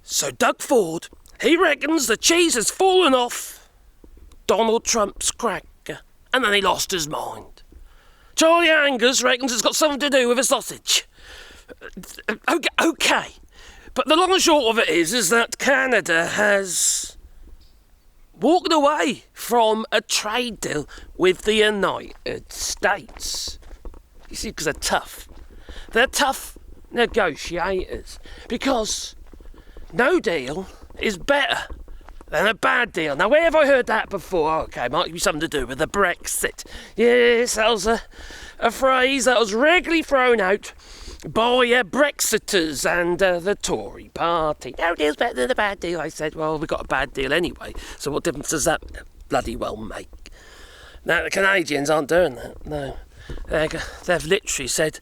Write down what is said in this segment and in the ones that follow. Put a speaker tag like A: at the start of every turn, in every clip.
A: So Doug Ford, he reckons the cheese has fallen off Donald Trump's cracker, and then he lost his mind. Charlie Angus reckons it's got something to do with a sausage. Okay. But the long and short of it is that Canada has walked away from a trade deal with the United States. You see, because they're tough. They're tough negotiators. Because no deal is better than a bad deal. Now, where have I heard that before? Okay, might be something to do with the Brexit. Yes, that was a phrase that was regularly thrown out by Brexiters and the Tory party. No deal's better than a bad deal. I said, well, we've got a bad deal anyway, so what difference does that bloody well make? Now, the Canadians aren't doing that, no. They've literally said,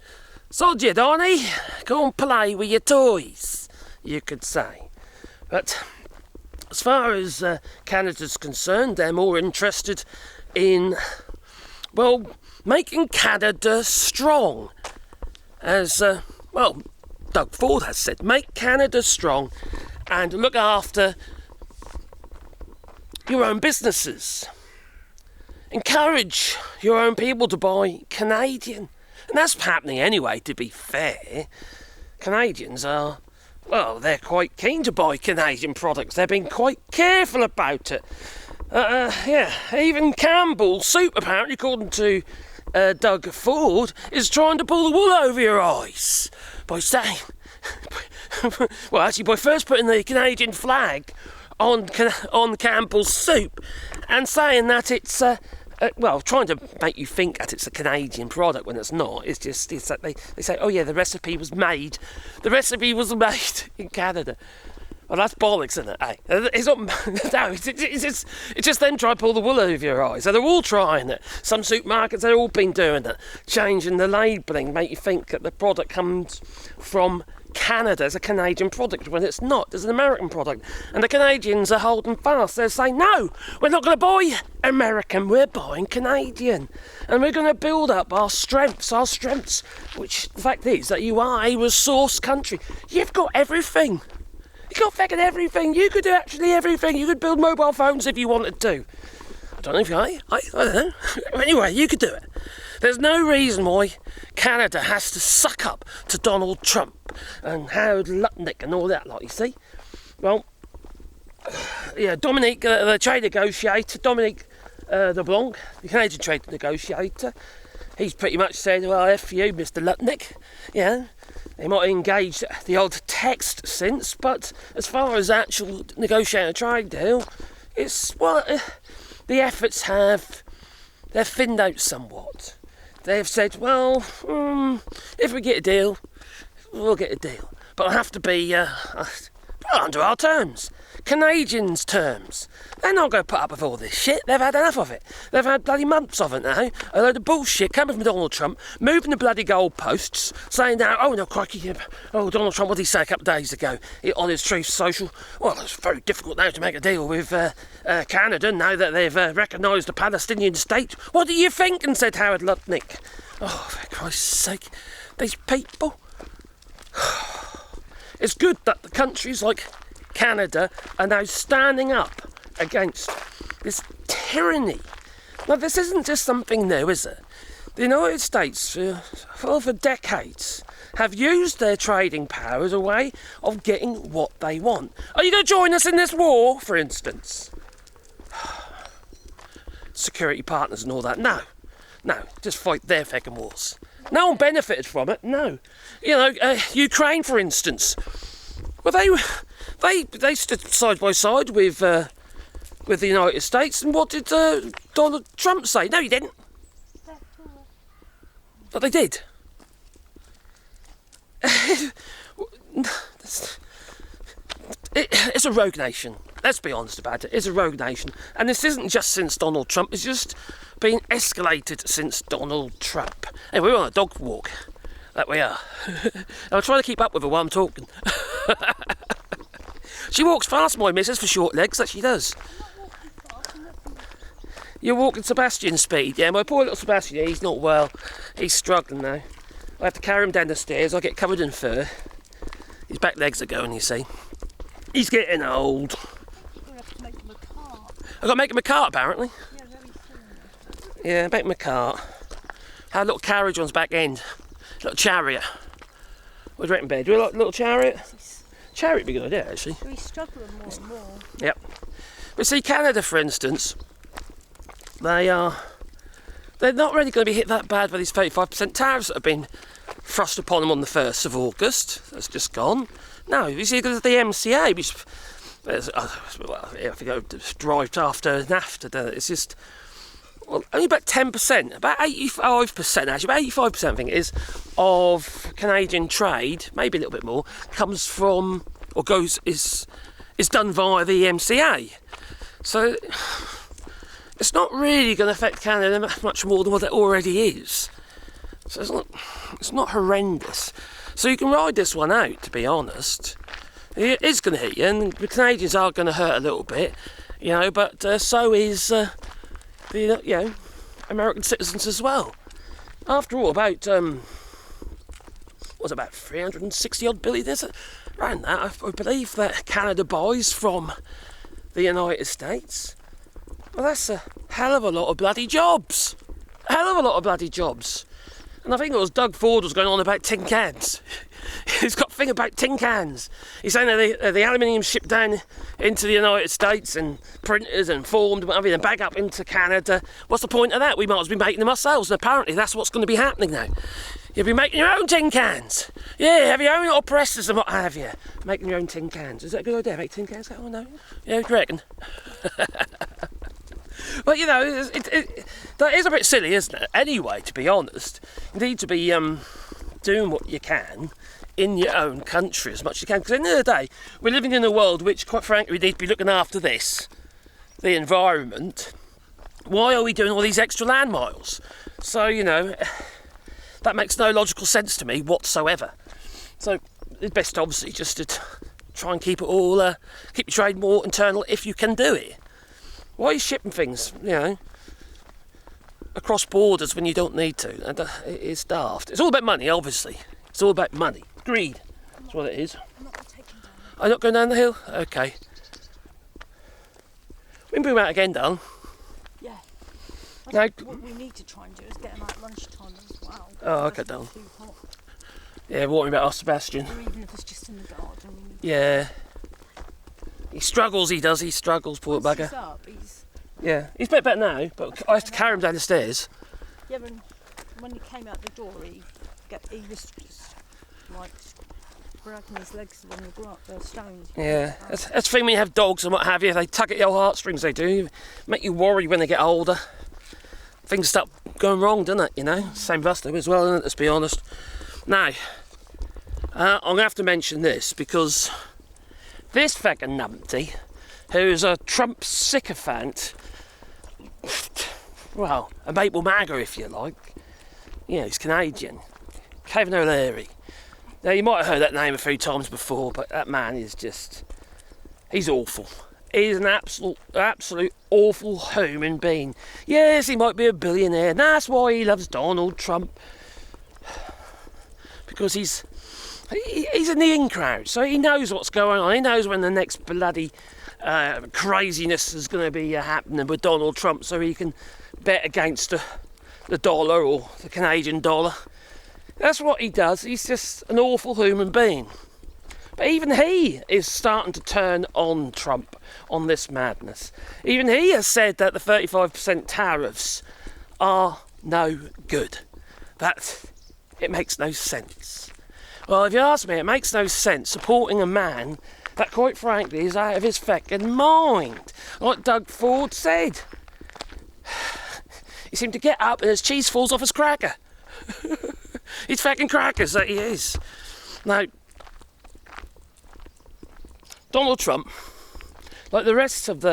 A: sod you, Donny, go and play with your toys, you could say. But as far as Canada's concerned, they're more interested in, well, making Canada strong. As, Doug Ford has said, make Canada strong and look after your own businesses. Encourage your own people to buy Canadian. And that's happening anyway, to be fair. Canadians are, well, they're quite keen to buy Canadian products. They're being quite careful about it. Even Campbell's soup, apparently, according to Doug Ford, is trying to pull the wool over your eyes by saying, well, actually, by first putting the Canadian flag on Campbell's soup and saying that it's, trying to make you think that it's a Canadian product when it's not. It's that they say, oh yeah, the recipe was made in Canada. Well, that's bollocks, isn't it? Hey, it's not. No, it's just them trying to pull the wool over your eyes. So they're all trying it. Some supermarkets, they've all been doing it, changing the labelling, make you think that the product comes from Canada as a Canadian product when it's not. It's an American product. And the Canadians are holding fast. They're saying, no, we're not going to buy American, we're buying Canadian. And we're going to build up our strengths, which the fact is that you are a resource country. You've got everything. You've got fucking everything. You could do actually everything. You could build mobile phones if you wanted to. I don't know if I don't know. Anyway, you could do it. There's no reason why Canada has to suck up to Donald Trump and Howard Lutnick and all that lot, you see. Well, yeah, Dominique, the trade negotiator, Dominique LeBlanc, the Canadian trade negotiator, he's pretty much said, well, F you, Mr. Lutnick. Yeah, they might have engaged the old text since, but as far as actual negotiating a trade deal, it's, well, the efforts they're thinned out somewhat. They've said, well, if we get a deal, we'll get a deal. But it'll have to be under our terms. Canadians' terms. They're not going to put up with all this shit. They've had enough of it. They've had bloody months of it now. A load of bullshit coming from Donald Trump, moving the bloody goalposts, saying now, oh no, crikey, Donald Trump, what did he say a couple of days ago on his Truth Social? Well, it's very difficult now to make a deal with Canada now that they've recognised the Palestinian state. What do you think? And said Howard Lutnick. Oh, for Christ's sake, these people. It's good that the countries like Canada are now standing up against this tyranny. Now, this isn't just something new, is it? The United States, for decades, have used their trading power as a way of getting what they want. Are you going to join us in this war, for instance? Security partners and all that? No, just fight their fucking wars. No one benefited from it, no. You know, Ukraine, for instance. Well, they stood side by side with the United States, and what did Donald Trump say? No, he didn't. But they did. It's a rogue nation. Let's be honest about it. It's a rogue nation. And this isn't just since Donald Trump. It's just been escalated since Donald Trump. Hey, we're on a dog walk. That we are. I'm trying to keep up with her while I'm talking. She walks fast, my missus, for short legs, that she does. You're walking Sebastian speed, yeah? My poor little Sebastian, he's not well. He's struggling now. I have to carry him down the stairs. I get covered in fur. His back legs are going, you see. He's getting old.
B: We'll have to make him a cart.
A: I've got to make him a cart, apparently.
B: Yeah, very soon.
A: Yeah, make him a cart. Had a little carriage on his back end. Little chariot. What do you reckon, Bear? Do you like a little chariot? Chariot would be a good idea, actually.
B: We're struggling more and more.
A: Yep. But see, Canada, for instance, they're not really going to be hit that bad by these 35% tariffs that have been thrust upon them on the 1st of August. That's just gone. No, you see, because of the MCA, which, well, if you go drive after NAFTA, it's just, well, only about 10%, about 85% actually, about 85% I think it is, of Canadian trade, maybe a little bit more, comes from, or is done via the MCA. So, it's not really going to affect Canada much more than what it already is. So it's not horrendous. So you can ride this one out, to be honest. It is going to hit you, and the Canadians are going to hurt a little bit, you know, but so is the, you know, American citizens as well. After all, about, what's about 360 odd billion, is it? Around that, I believe that Canada buys from the United States. Well, that's a hell of a lot of bloody jobs. A hell of a lot of bloody jobs. And I think it was Doug Ford was going on about tin cans. He's got a thing about tin cans. He's saying that the aluminium shipped down into the United States and printers and formed and whatever, and back up into Canada. What's the point of that? We might as well be making them ourselves. And apparently that's what's going to be happening now. You'll be making your own tin cans. Yeah, have your own little presses and what have you. Making your own tin cans. Is that a good idea? Make tin cans? Oh no. Yeah, you reckon? But you know, that is a bit silly, isn't it? Anyway, to be honest, you need to be doing what you can in your own country as much as you can. Because at the end of the day, we're living in a world which, quite frankly, we need to be looking after this, the environment. Why are we doing all these extra land miles? So, you know, that makes no logical sense to me whatsoever. So it's best, obviously, just to try and keep it all, keep your trade more internal if you can do it. Why are you shipping things, you know, across borders when you don't need to? And it's daft. It's all about money, obviously. It's all about money. Greed. That's what it is.
B: I'm not going to take him down.
A: I'm not going down the hill? Okay. We can bring him out again, darling.
B: Yeah.
A: No.
B: What we need to try and do is get him out lunchtime as well.
A: Oh, okay, darling.
B: Too hot.
A: Yeah, what about our Sebastian?
B: Or even if it's just in the garden.
A: Yeah. He struggles, he does. He struggles, poor
B: Once
A: bugger.
B: he's up,
A: Yeah, he's a bit better now, but I have to carry him down the stairs.
B: yeah, when he came out the door, he was just like dragging his legs along the stones.
A: Yeah, that's the thing when you have dogs and what have you. They tug at your heartstrings, they do. Make you worry when they get older. Things start going wrong, doesn't it, you know? Same with us though as well, isn't it, let's be honest. Now, I'm going to have to mention this because this fucking numpty, who's a Trump sycophant, well, a Maple Magger if you like, you know, he's Canadian, Kevin O'Leary. Now you might have heard that name a few times before, but that man is just, he's awful. He's an absolute awful human being. Yes, he might be a billionaire, and that's why he loves Donald Trump. Because he's in the in crowd, so he knows what's going on. He knows when the next bloody craziness is going to be happening with Donald Trump, so he can bet against the dollar or the Canadian dollar. That's what he does. He's just an awful human being. But even he is starting to turn on Trump on this madness. Even he has said that the 35% tariffs are no good. That it makes no sense. Well, if you ask me, it makes no sense supporting a man that, quite frankly, is out of his fucking mind. Like Doug Ford said. He seemed to get up and his cheese falls off his cracker. He's fucking crackers, that he is. Now, Donald Trump, like the rest of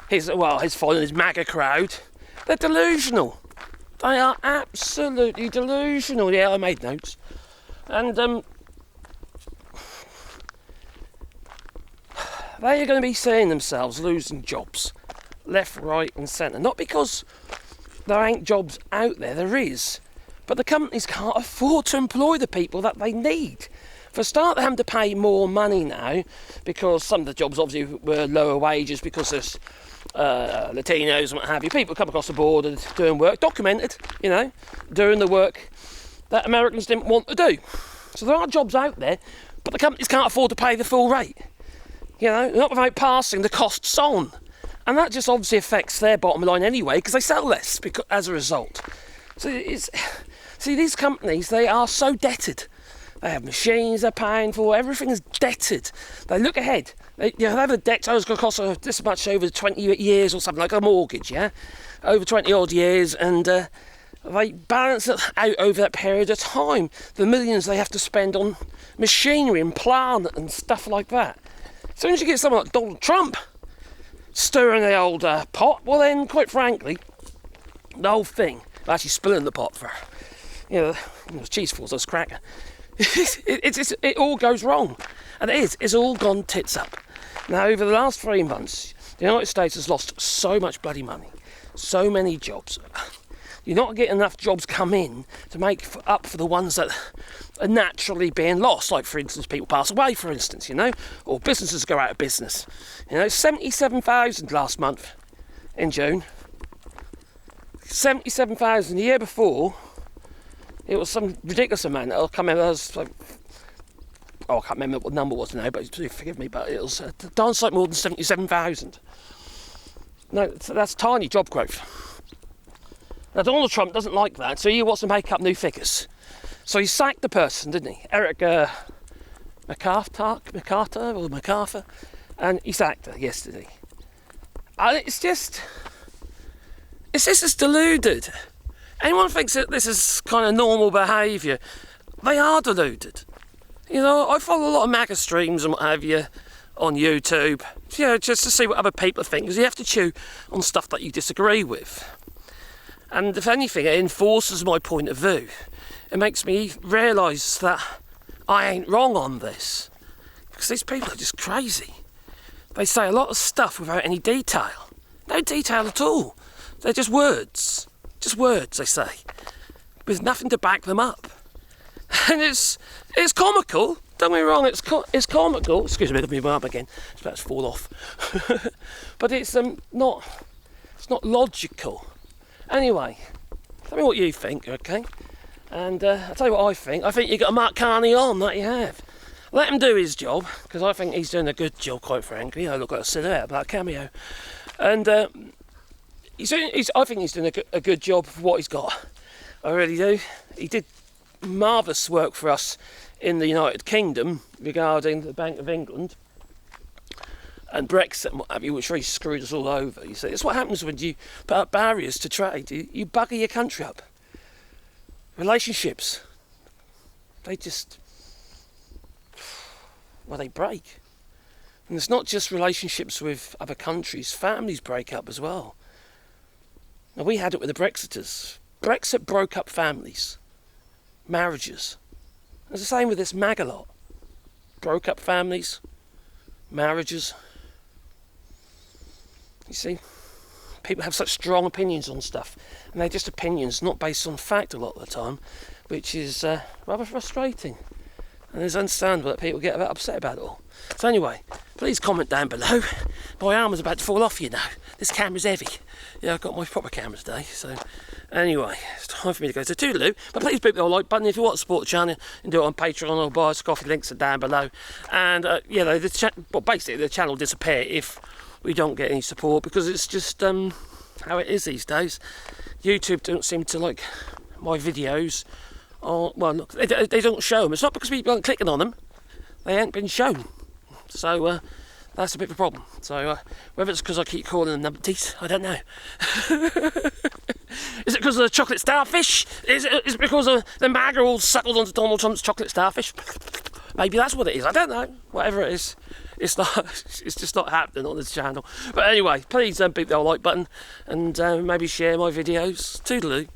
A: his following, his MAGA crowd, they're delusional. They are absolutely delusional. Yeah, I made notes. And they're going to be seeing themselves losing jobs left, right and centre. Not because there ain't jobs out there, there is. But the companies can't afford to employ the people that they need For a start, they're having to pay more money now because some of the jobs obviously were lower wages because there's Latinos and what have you. People come across the border doing work, documented, you know, doing the work that Americans didn't want to do. So there are jobs out there, but the companies can't afford to pay the full rate. You know, not without passing the costs on. And that just obviously affects their bottom line anyway, because they sell less as a result. So see, these companies, they are so debted. They have machines they're paying for, everything is debted. They look ahead. They have a debt, it's going to cost this much over 20 years or something, like a mortgage, yeah? Over 20 odd years, and they balance it out over that period of time. The millions they have to spend on machinery and plant and stuff like that. As soon as you get someone like Donald Trump stirring the old pot, well then, quite frankly, the whole thing, actually spilling the pot for, cheese falls, that's cracker. It all goes wrong. And it's all gone tits up. Now, over the last 3 months, the United States has lost so much bloody money, so many jobs. You're not getting enough jobs come in to make up for the ones that are naturally being lost. Like, for instance, people pass away, for instance, or businesses go out of business. 77,000 last month in June. 77,000 the year before. It was some ridiculous amount. I can't remember. I can't remember what the number was now, but forgive me. But it was darn sight more than 77,000. No, that's tiny job growth. Now Donald Trump doesn't like that, so he wants to make up new figures. So he sacked the person, didn't he? Eric MacArthur, and he sacked her yesterday. And it's just as deluded. Anyone thinks that this is kind of normal behaviour, they are deluded. I follow a lot of MAGA streams and what have you on YouTube, just to see what other people think, because you have to chew on stuff that you disagree with. And if anything, it enforces my point of view. It makes me realise that I ain't wrong on this. Because these people are just crazy. They say a lot of stuff without any detail. No detail at all. They're just words. Just words, they say. With nothing to back them up. And it's comical. Don't get me wrong, it's comical. Excuse me, let me arm again. It's about to fall off. But it's not logical. Anyway, tell me what you think, okay? And I'll tell you what I think. I think you've got to mark CARNEY on, that you have. Let him do his job, because I think he's doing a good job, quite frankly. I look at a silhouette of that cameo. And I think he's doing a good job for what he's got. I really do. He did marvellous work for us in the United Kingdom regarding the Bank of England and Brexit and what have you, which really screwed us all over. You see, it's what happens when you put up barriers to trade. You bugger your country up. Relationships, they break. And it's not just relationships with other countries, families break up as well. Now, we had it with the Brexiters. Brexit broke up families, marriages. It's the same with this MAGA lot. Broke up families, marriages. You see, people have such strong opinions on stuff, and they're just opinions, not based on fact a lot of the time, which is rather frustrating. And it's understandable that people get a bit upset about it all. So anyway, please comment down below. My arm is about to fall off, This camera's heavy. I've got my proper camera today, so anyway, it's time for me to go to toodaloo. But please click the like button if you want to support the channel, and do it on Patreon or buy us coffee. Links are down below. And basically the channel will disappear if we don't get any support, because it's just how it is these days. YouTube don't seem to like my videos. Look, they don't show them. It's not because people aren't clicking on them. They ain't been shown. So that's a bit of a problem. So whether it's because I keep calling them numpties, I don't know. Is it because of the chocolate starfish? Is it because of the MAGA all suckled onto Donald Trump's chocolate starfish? Maybe that's what it is. I don't know. Whatever it is, it's just not happening on this channel. But anyway, please beat the like button and maybe share my videos. Toodaloo.